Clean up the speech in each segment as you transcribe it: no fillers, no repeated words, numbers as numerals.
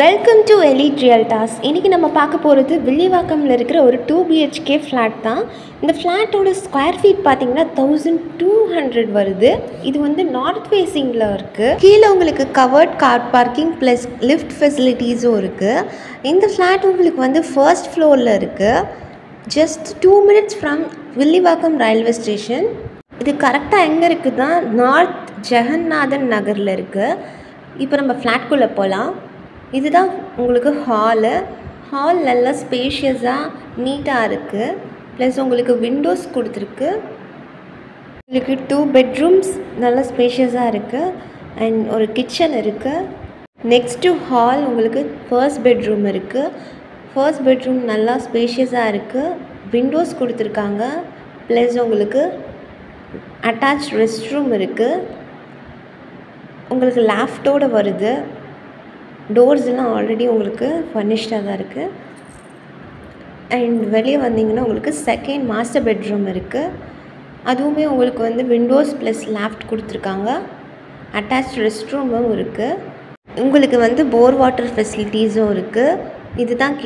Welcome to elite ரியல்டாஸ். இன்றைக்கி நம்ம பார்க்க போகிறது வில்லிவாக்கமில் இருக்கிற ஒரு 2 BHK ஃப்ளாட் தான். இந்த ஃப்ளாட்டோட ஸ்கொயர் ஃபீட் பார்த்திங்கன்னா 1200 வருது. இது வந்து நார்த் ஃபேஸிங்கில் இருக்குது. கீழே உங்களுக்கு covered car parking plus lift ஃபெசிலிட்டிஸும் இருக்குது. இந்த ஃப்ளாட் உங்களுக்கு வந்து ஃபர்ஸ்ட் ஃப்ளோரில் இருக்குது. Just 2 minutes from Villivakkam railway station. இது கரெக்டாக எங்கே இருக்குதுன்னா நார்த் ஜெகநாதன் நகரில் இருக்குது. இப்போ நம்ம ஃப்ளாட்குள்ளே போகலாம். இதுதான் உங்களுக்கு ஹால் நல்லா ஸ்பேஷியஸாக நீட்டாக இருக்குது. ப்ளஸ் உங்களுக்கு விண்டோஸ் கொடுத்துருக்கு. உங்களுக்கு 2 bedrooms நல்லா ஸ்பேஷியஸாக இருக்குது. அண்ட் ஒரு கிச்சன் இருக்குது. நெக்ஸ்ட்டு ஹால் உங்களுக்கு ஃபர்ஸ்ட் பெட்ரூம் இருக்குது. ஃபர்ஸ்ட் பெட்ரூம் நல்லா ஸ்பேஷியஸாக இருக்குது. விண்டோஸ் கொடுத்துருக்காங்க. ப்ளஸ் உங்களுக்கு அட்டாச் ரெஸ்ட் ரூம் இருக்குது. உங்களுக்கு லாஃப்டோடு வருது. டோர்ஸ் எல்லாம் ஆல்ரெடி உங்களுக்கு ஃபர்னிஷ்டாக தான் இருக்குது. அண்ட் வெளியே வந்தீங்கன்னா உங்களுக்கு செகண்ட் மாஸ்டர் பெட்ரூம் இருக்குது. அதுவுமே உங்களுக்கு வந்து விண்டோஸ் ப்ளஸ் லாஃப்ட் கொடுத்துருக்காங்க. அட்டாச் ரெஸ்ட் ரூமும் இருக்குது. உங்களுக்கு வந்து போர் வாட்டர் ஃபெசிலிட்டிஸும் இருக்குது. இதுதான்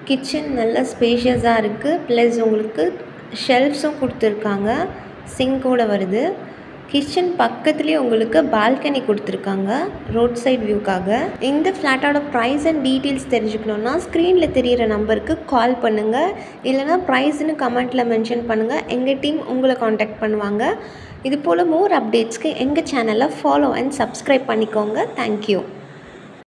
கிச்சன் நல்லா ஸ்பேஷியஸாக இருக்குது. ப்ளஸ் உங்களுக்கு ஷெல்ஃப்ஸும் கொடுத்துருக்காங்க. சிங்கோடு வருது. கிச்சன் பக்கத்துலேயே உங்களுக்கு பால்கனி கொடுத்துருக்காங்க ரோட் சைட் வியூக்காக. இந்த ஃப்ளாட்டோட ப்ரைஸ் அண்ட் டீட்டெயில்ஸ் தெரிஞ்சுக்கணுன்னா ஸ்க்ரீனில் தெரிகிற நம்பருக்கு கால் பண்ணுங்கள். இல்லைனா ப்ரைஸ்னு கமெண்ட்டில் மென்ஷன் பண்ணுங்கள். எங்கள் டீம் உங்களை காண்டாக்ட் பண்ணுவாங்க. இது போல் மோர் அப்டேட்ஸ்க்கு எங்கள் சேனலை ஃபாலோ அண்ட் சப்ஸ்கிரைப் பண்ணிக்கோங்க. தேங்க்யூ.